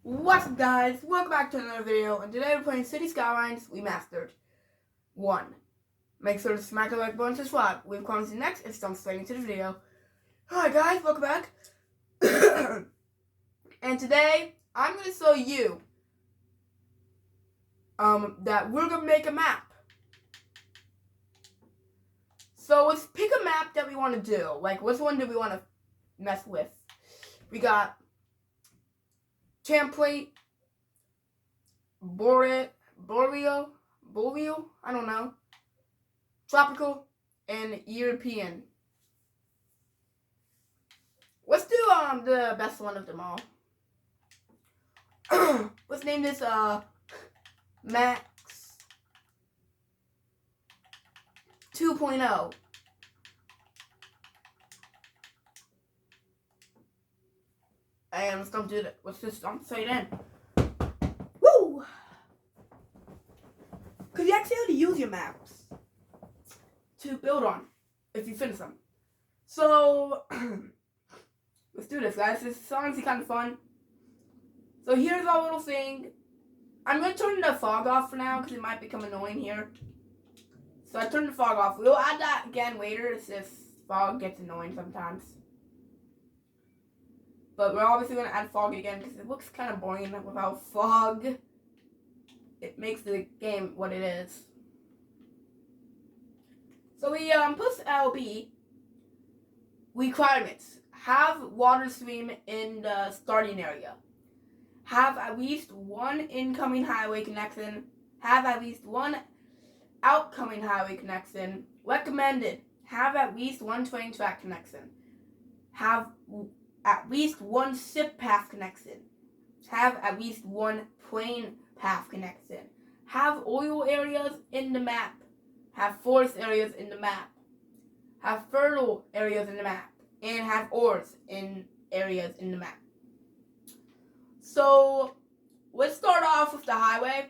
What's up, guys? Welcome back to another video, and today we're playing City Skylines Remastered 1. Make sure to smack the like button to subscribe. We've come to the next, and jump straight into the video. Hi guys, welcome back. And today, I'm going to show you that we're going to make a map. So let's pick a map that we want to do. Like, which one do we want to mess with? We got template, boreal, I don't know, tropical, and European. Let's do the best one of them all. Let's name this Max 2.0. And let's don't do that. Let's just say it in. Woo! Because you actually have to use your maps to build on if you finish them. So, let's do this, guys. This is honestly kind of fun. So here's our little thing. I'm going to turn the fog off for now because it might become annoying here. So I turned the fog off. We'll add that again later if fog gets annoying sometimes. But we're obviously going to add fog again because it looks kind of boring without fog. It makes the game what it is. So we push LB. Requirements. Have water stream in the starting area. Have at least one incoming highway connection. Have at least one outgoing highway connection. Recommended. Have at least one train track connection. Have at least one ship path connection. Have at least one plane path connection. Have oil areas in the map. Have forest areas in the map. Have fertile areas in the map. And have ores in areas in the map. So let's start off with the highway.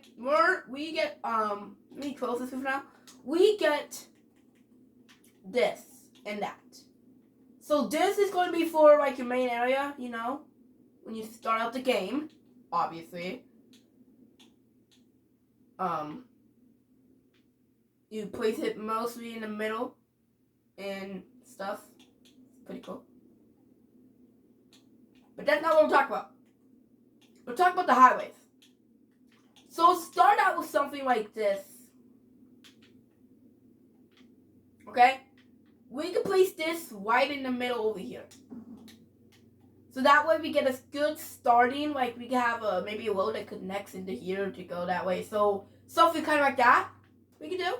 We get let me close this for now. We get this and that. So this is going to be for like your main area, you know, when you start out the game, obviously. You place it mostly in the middle and stuff. Pretty cool. But that's not what we're talking about. We're talking about the highways. So start out with something like this. Okay? We can place this right in the middle over here. So that way we get a good starting, like we can have maybe a road that connects into here to go that way. So something kind of like that we can do.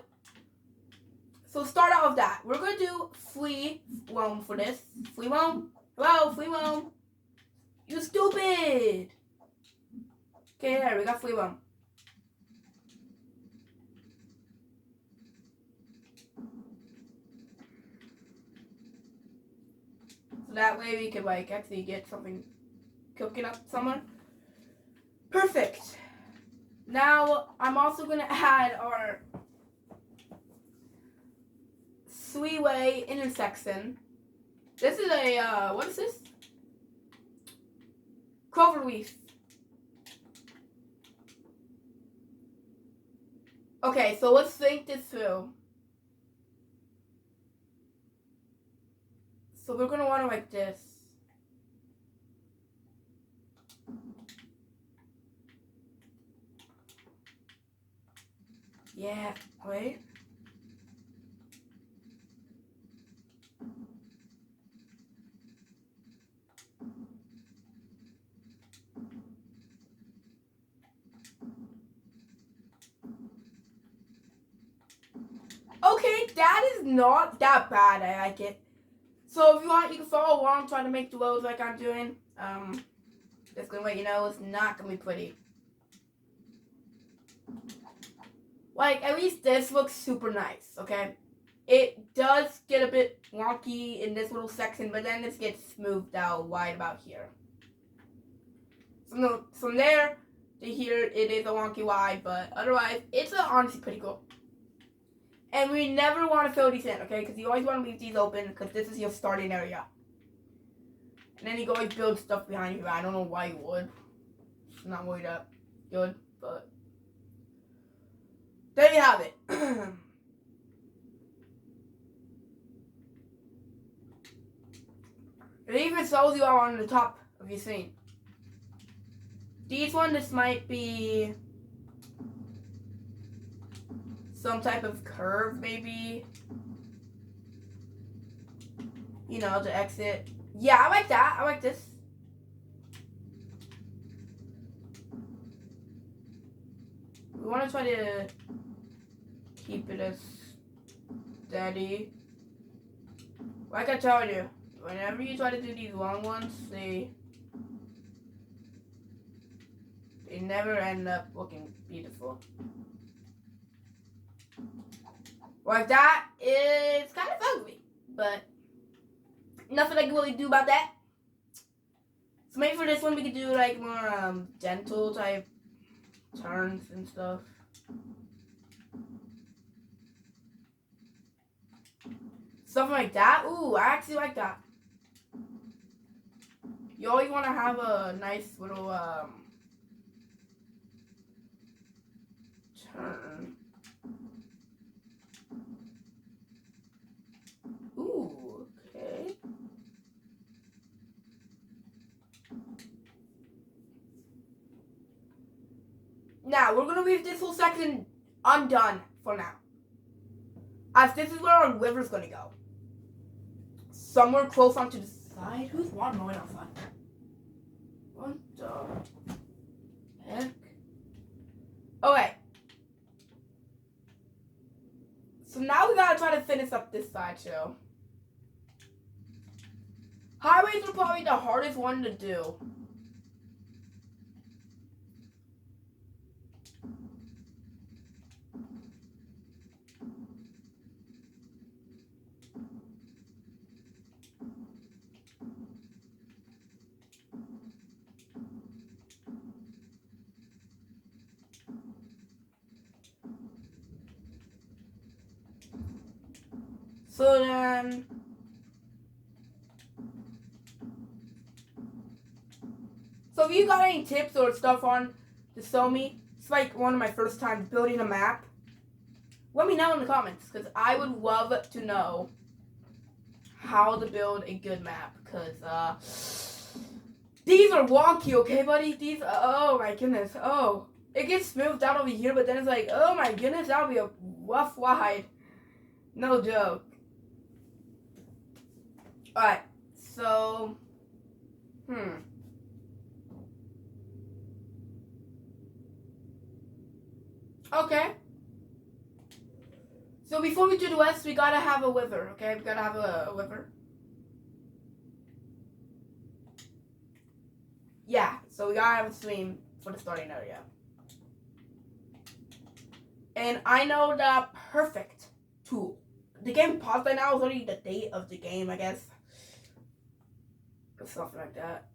So start out with that. We're going to do free roam for this. Free roam? Hello, free roam. You stupid. Okay, there, we got free roam. So that way we could like actually get something cooking up somewhere. Perfect. Now I'm also gonna add our three-way intersection. This is a what is this? Cloverleaf. Okay, so let's think this through. So we're gonna want to like this. Yeah, wait. Okay, that is not that bad. I like it. So if you want, you can follow along trying to make the roads like I'm doing. Just gonna let you know it's not gonna be pretty. Like, at least this looks super nice, okay? It does get a bit wonky in this little section, but then this gets smoothed out right about here. From there to here, it is a wonky wide, but otherwise, it's honestly pretty cool. And we never want to fill these in, okay? Because you always want to leave these open because this is your starting area. And then you can always build stuff behind you. I don't know why you would. not worried that good, but there you have it. It even shows you are on the top of your screen. This might be some type of curve, maybe. You know, to exit. Yeah, I like that. I like this. We want to try to keep it as steady. Like I told you, whenever you try to do these long ones, they never end up looking beautiful. Like that is kind of ugly, but nothing I can really do about that. So maybe for this one we could do like more gentle type turns and stuff. Something like that. Ooh, I actually like that. You always want to have a nice little turn. Ooh, okay. Now, we're going to leave this whole section undone for now. As this is where our river's going to go. Somewhere close onto the side. Who's water mowing outside? What the heck? Okay. So now we gotta try to finish up this side too. Highways are probably the hardest one to do. So then, so if you got any tips or stuff on to show me, it's like one of my first times building a map, let me know in the comments, because I would love to know how to build a good map, because these are wonky, okay buddy? These, oh my goodness, oh. It gets smoothed out over here, but then it's like, oh my goodness, that'll be a rough ride. No joke. Alright, so, okay. So before we do the west, we gotta have a river, okay? We gotta have a river. Yeah, so we gotta have a stream for the starting area. And I know the perfect tool. The game paused right now is already the date of the game, I guess. Or something like that.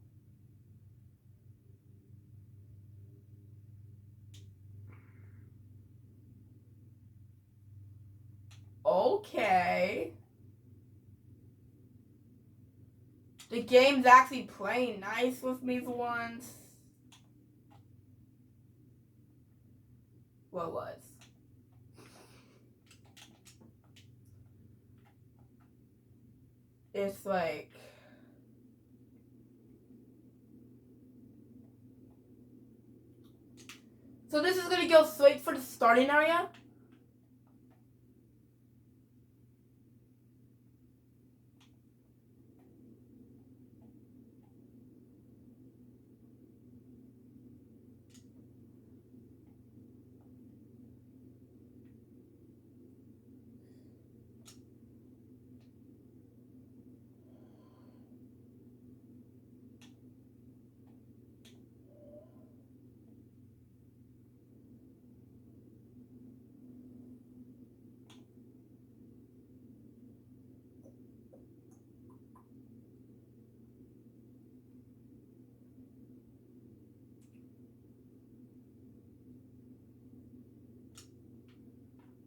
Okay. The game's actually playing nice with me for once. Well, it was. It's like... So this is going to go straight for the starting area.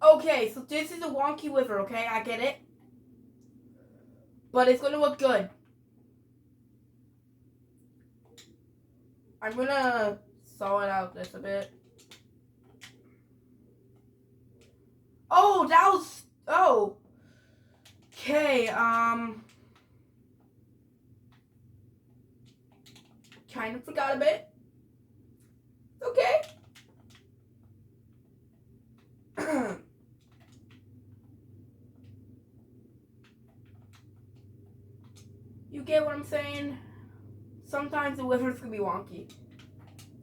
Okay, so this is a wonky river, okay? I get it. But it's gonna look good. I'm gonna Saw it out this a bit. Oh, that was... Oh. Okay, kind of forgot a bit. Okay. You get what I'm saying? Sometimes the wizards can be wonky.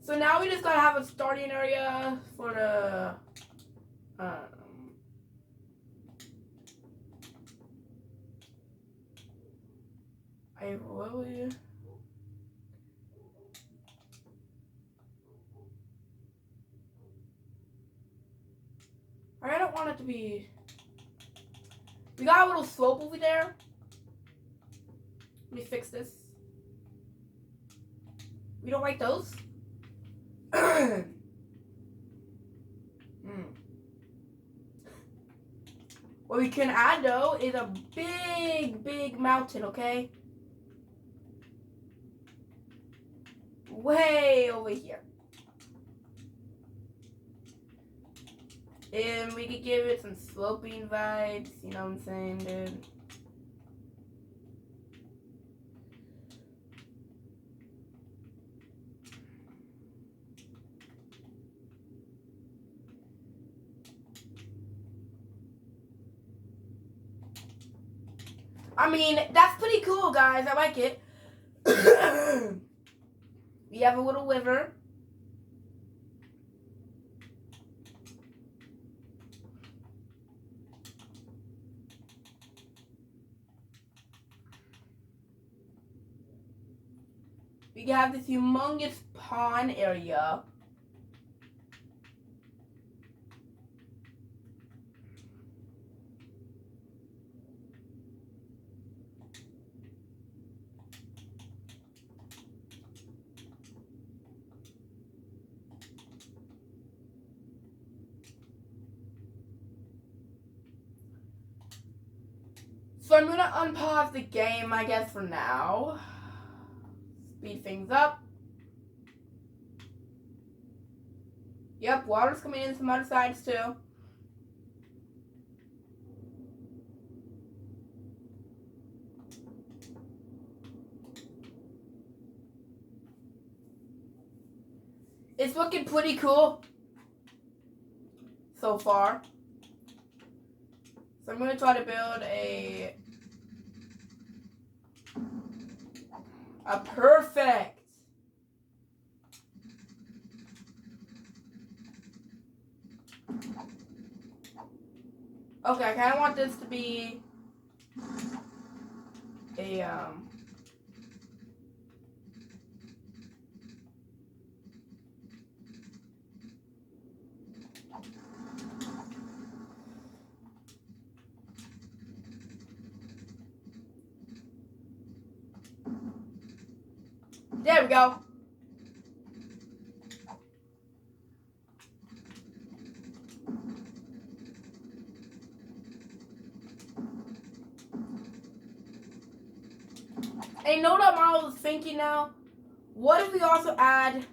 So now we just gotta have a starting area for the... I really... I don't want it to be... We got a little slope over there. Let me fix this. We don't like those. What we can add though is a big mountain, okay? Way over here. And we could give it some sloping vibes, you know what I'm saying, dude? I mean, that's pretty cool, guys. I like it. We have a little river. We have this humongous pond area. So I'm gonna unpause the game, I guess, for now. Speed things up. Yep, water's coming in from other sides too. It's looking pretty cool so far. So I'm going to try to build a perfect okay, I kind of want this to be a there we go. And you know what I was thinking now? What if we also add...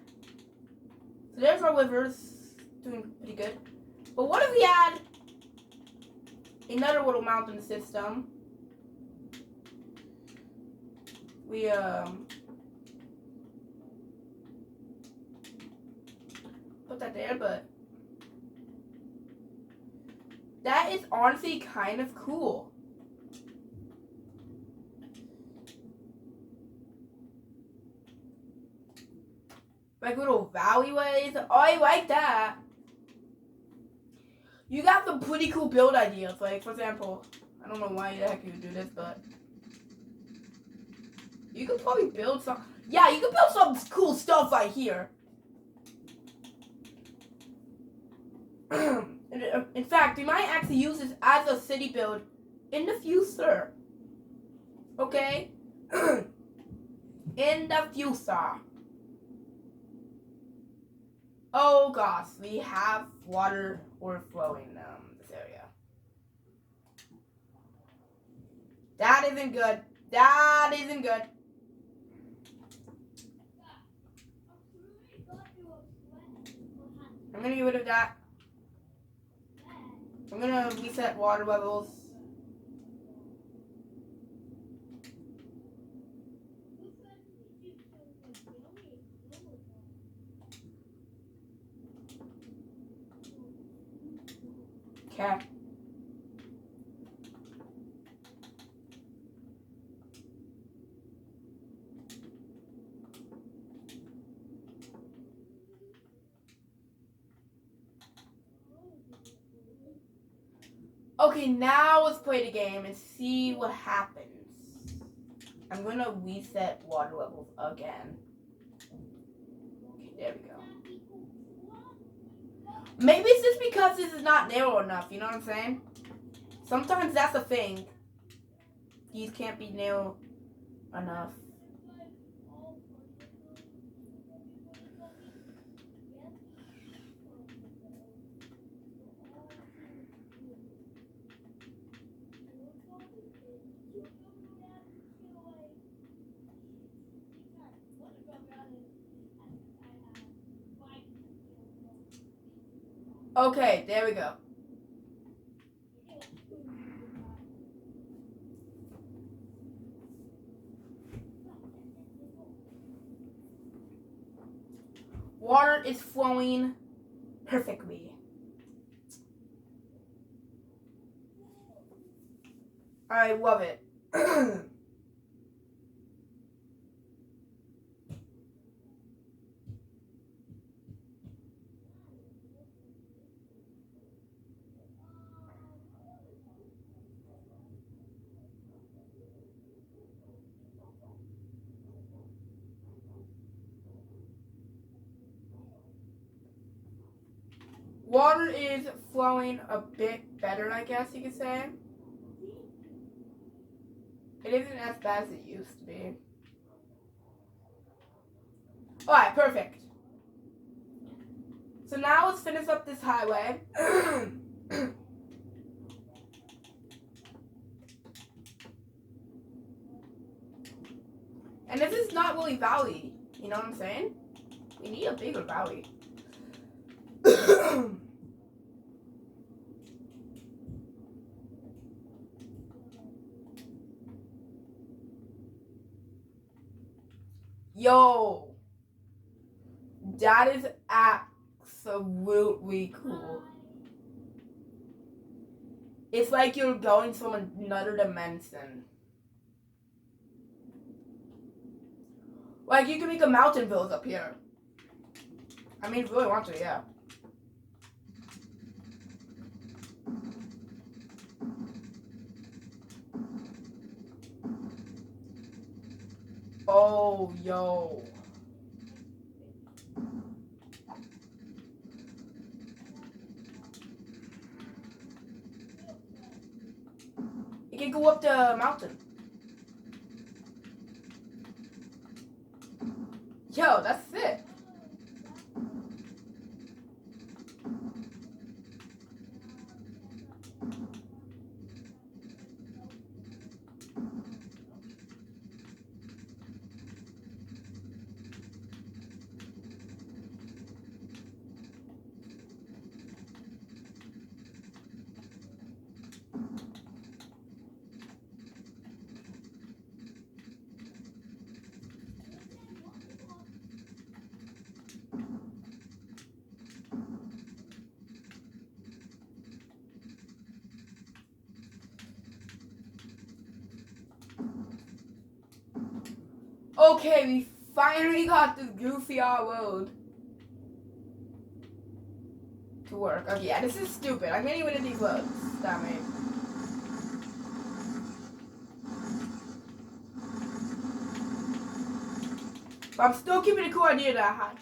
So there's our rivers, doing pretty good. But what if we add another little mountain system? We, put that there, but... That is honestly kind of cool. Like little valleyways. Oh, I like that. You got some pretty cool build ideas. Like, for example, I don't know why the heck you would do this, but you could probably build some. Yeah, you could build some cool stuff right here. In fact, we might actually use this as a city build in the future. Okay? In the future. Oh gosh, we have water overflowing this area. That isn't good. That isn't good. I'm gonna get rid of that. I'm gonna reset water levels. Okay. Okay, now let's play the game and see what happens. I'm gonna reset water levels again. Okay, there we go. Maybe it's just because this is not narrow enough, you know what I'm saying? Sometimes that's a thing. These can't be narrow enough. Okay, there we go. Water is flowing perfectly. I love it. Water is flowing a bit better, I guess you could say. It isn't as bad as it used to be. Alright, perfect. So now let's finish up this highway. And this is not really valley, you know what I'm saying? We need a bigger valley. Yo, that is absolutely cool. It's like you're going from another dimension. Like you can make a mountain village up here. I mean, if you really want to, yeah. Oh, yo. You can go up the mountain. Yo, that's sick. Okay, we finally got this goofy road to work. Okay, yeah, this is stupid. I'm getting rid of these roads. Damn it. But I'm still keeping a cool idea that I had.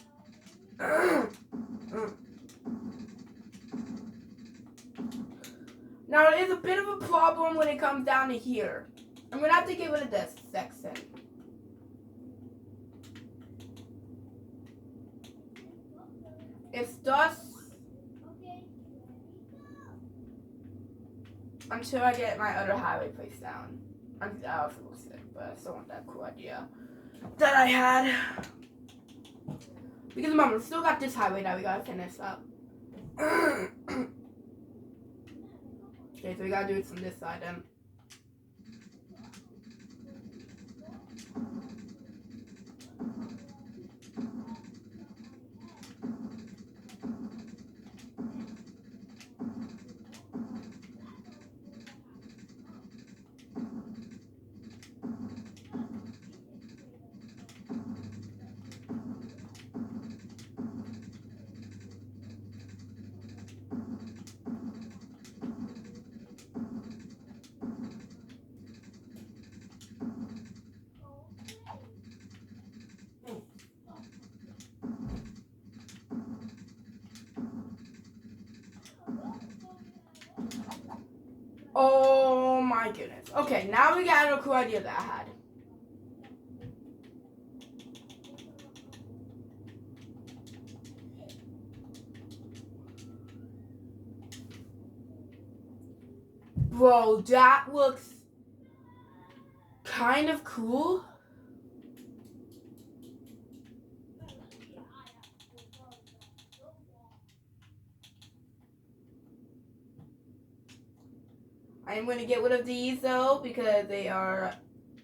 Now, it is a bit of a problem when it comes down to here. I'm going to have to get rid of this section. It's just until I get my other highway place down. That also looks sick, but I still want that cool idea that I had. Because remember, we still got this highway that we gotta finish up. Okay, so we gotta do it from this side then. Oh my goodness. Okay, now we got a cool idea that I had. Bro, that looks kind of cool. I'm going to get rid of these though because they are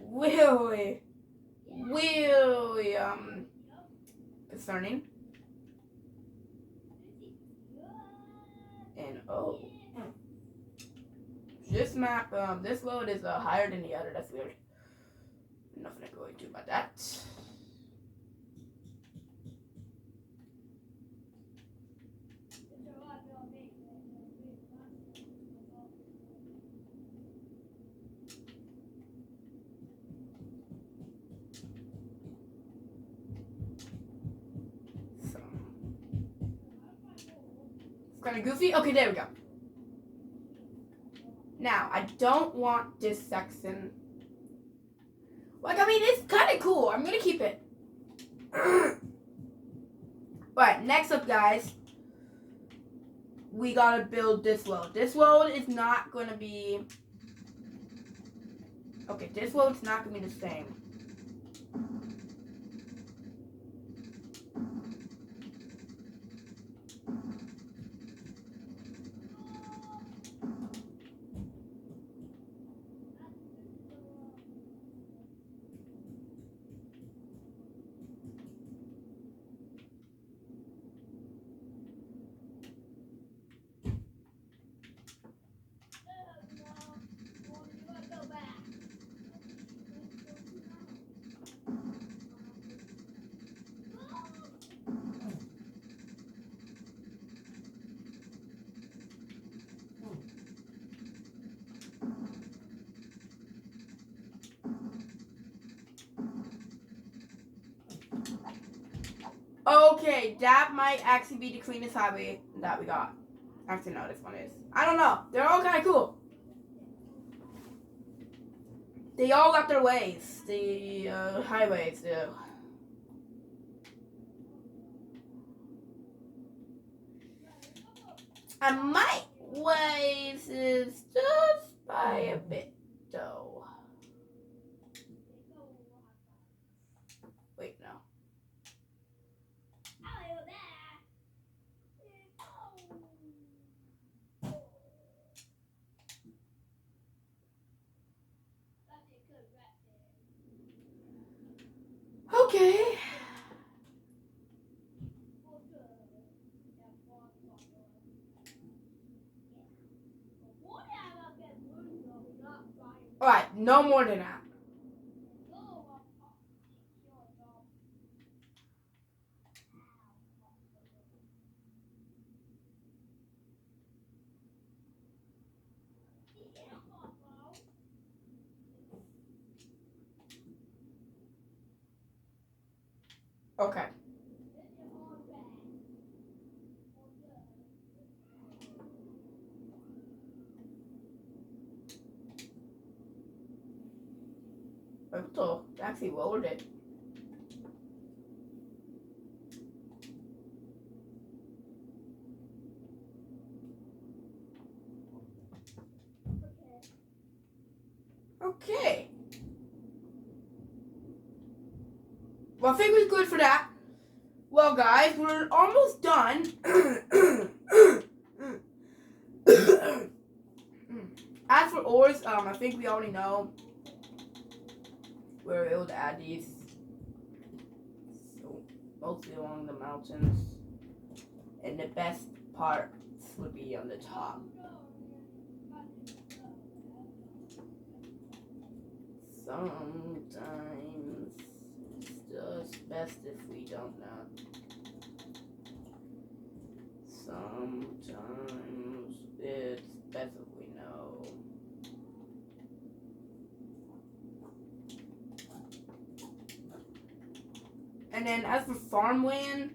really concerning. And oh, this map, this load is higher than the other. That's weird. Nothing I'm going to do about that. Kind of goofy. Okay, there we go. Now, I don't want this section. Like, I mean, it's kind of cool. I'm going to keep it. Alright, next up, guys. We got to build this road. This road is not going to be... Okay, this road's not going to be the same. Okay, that might actually be the cleanest highway that we got. Actually, no, this one is. I don't know. They're all kind of cool. They all got their ways. The highways do. And my ways is just by a bit, though. Wait, no. Okay. Alright, no more than that. Okay. Oh, actually lowered it. Okay. Well, I think we're good for that. Well, guys, we're almost done. ores, I think we already know. We're able to add these. So, mostly along the mountains. And the best parts would be on the top. Sometimes it's just best if we don't know. Sometimes it's best if we know. And then as for farmland,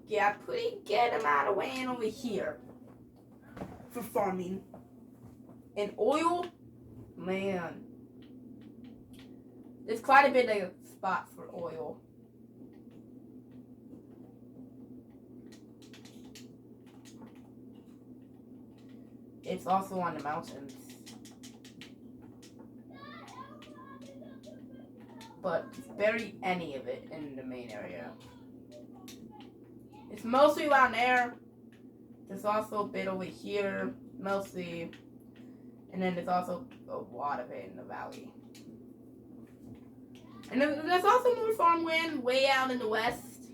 yeah, pretty good amount of land over here for farming. And oil, man, there's quite a bit of spot for oil. It's also on the mountains. But barely any of it in the main area. It's mostly around there. There's also a bit over here, mostly. And then there's also a lot of it in the valley. And there's also more farmland way out in the west.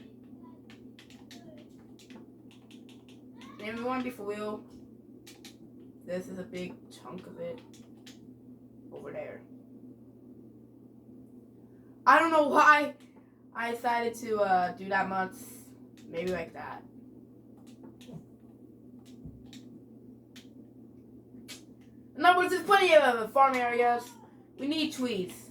And if we want to be for real, this is a big chunk of it over there. I don't know why I decided to do that much. Maybe like that. In other words, there's plenty of farm areas. We need trees.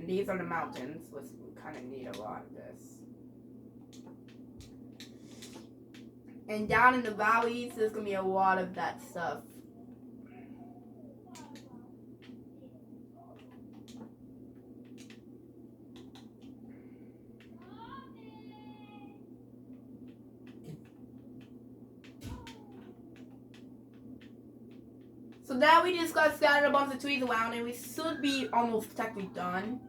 And these are the mountains, which we kind of need a lot of this. And down in the valleys, there's going to be a lot of that stuff. So now we just got scattered a bunch of trees around and we should be almost technically done.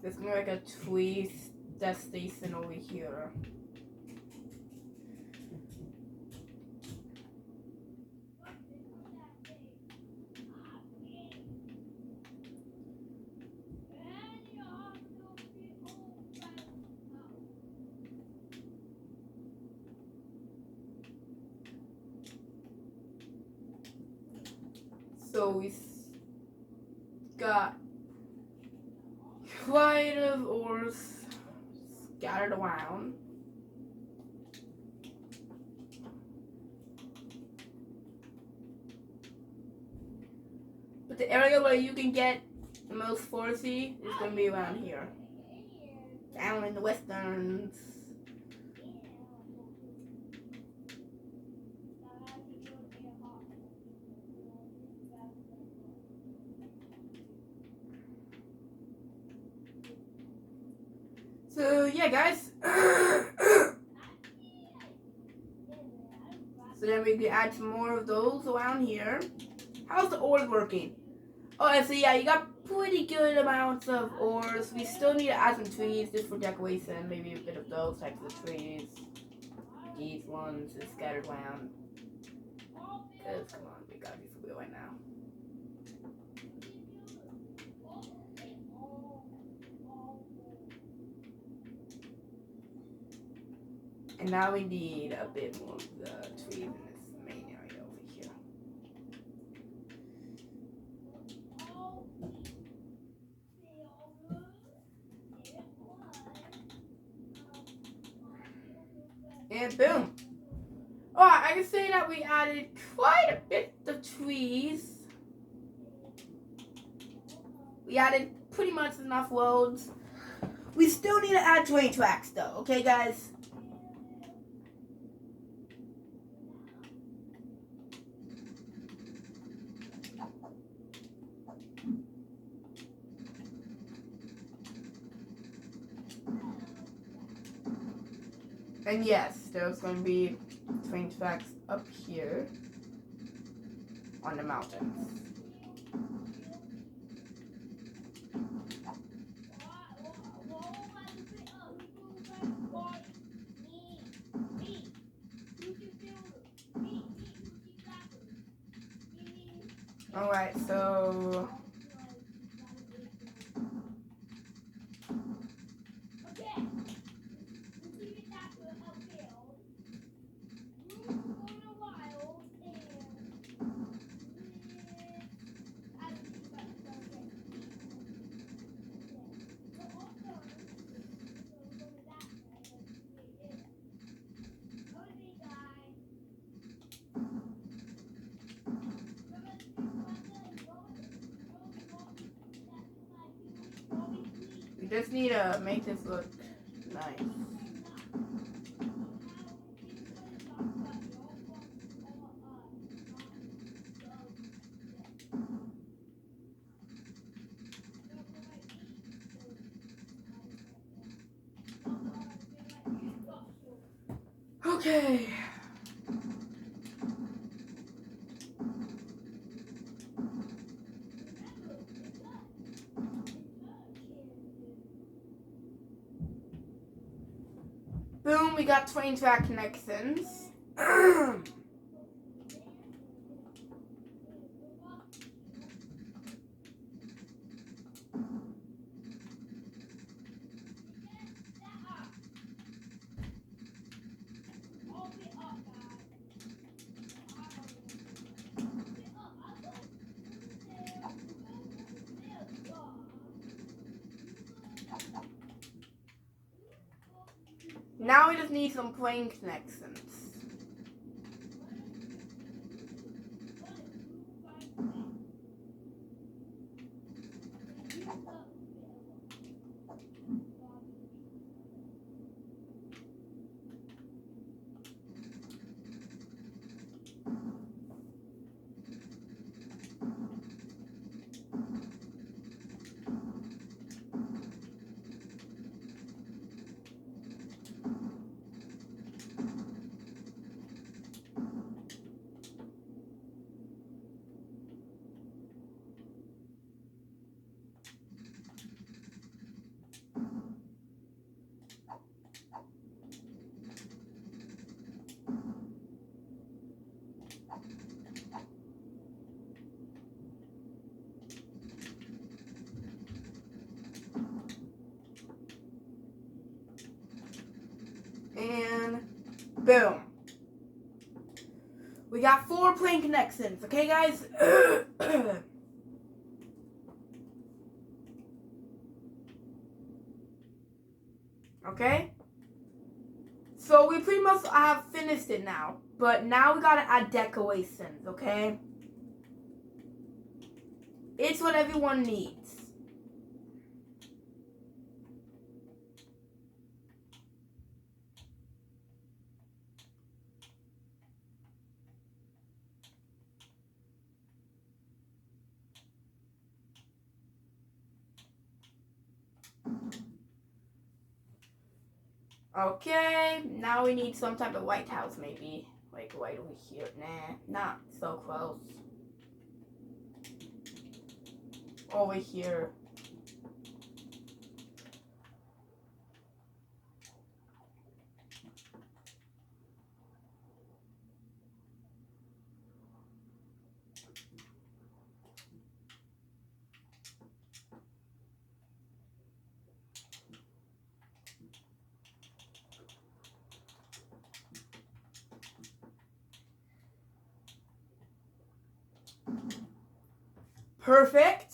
There's gonna be like a tree station over here. So we got quite of ores scattered around. But the area where you can get the most foresty is going to be around here. Down in the westerns. So yeah, guys. So then we can add some more of those around here. How's the ores working? Oh, and so yeah, you got pretty good amounts of ores. We still need to add some trees just for decoration. Maybe a bit of those types of trees. These ones is scattered around. Cause come on, we gotta be for real right now. And now we need a bit more of the trees in this main area over here. And boom. Alright, I can say that we added quite a bit of trees. We added pretty much enough roads. We still need to add train tracks though, okay guys? And yes, there's going to be train tracks up here on the mountains. Alright, so we just need to make this look nice. Okay. Boom, we got train track connections. Now we just need some plane connections. And boom. We got 4 plane connections, okay guys? Okay? So we pretty much have finished it now. But now we gotta add decorations, okay? It's what everyone needs. Okay, now we need some type of White House maybe. Like right over here. Nah, not so close. Over here. Perfect.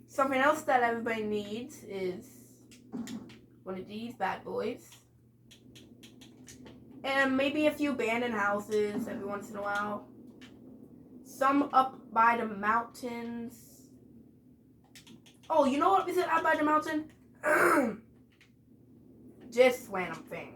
Something else that everybody needs is one of these bad boys. And maybe a few abandoned houses every once in a while. Some up by the mountains. Oh, you know what we said up by the mountain? Just random thing.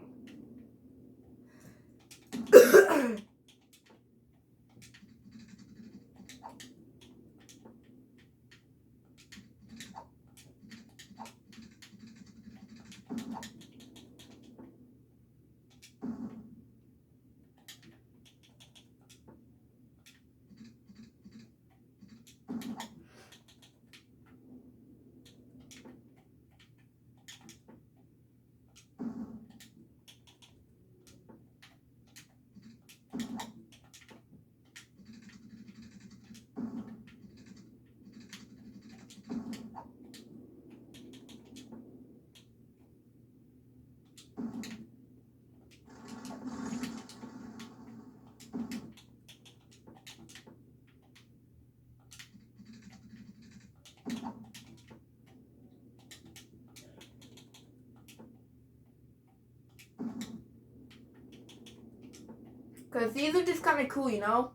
Because these are just kind of cool, you know?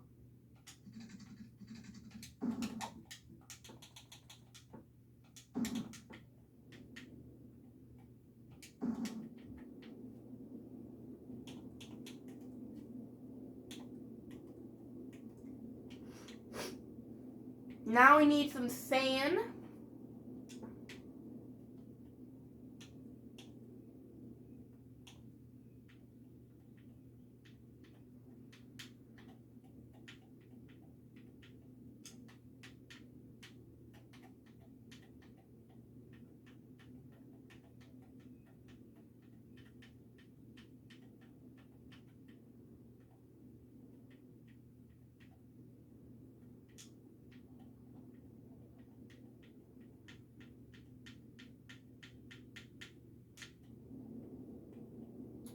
Now we need some sand.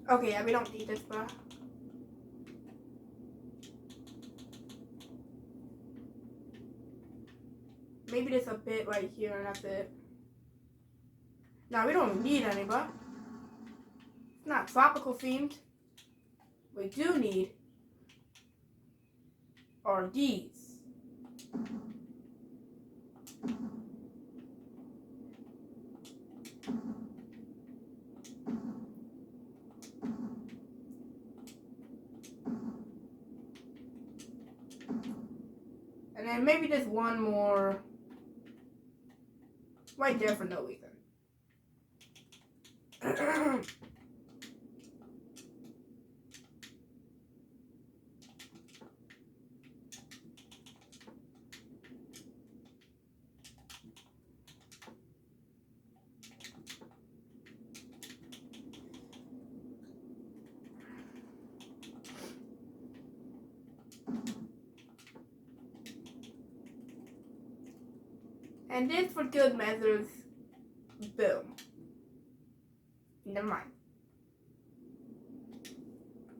Okay, yeah, we don't need this, but maybe there's a bit right here and that's it. Now we don't need any, but it's not tropical themed. We do need are these. And then maybe just one more right there for no reason. And this for good measures, boom. Never mind.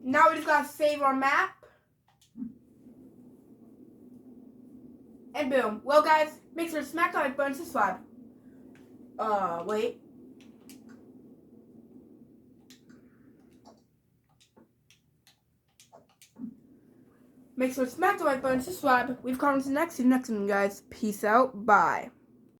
Now we just gotta save our map. And boom. Well guys, make sure to smack the like button, subscribe. Wait. Make sure to smack the like button, subscribe. We've come to the next one, guys. Peace out. Bye.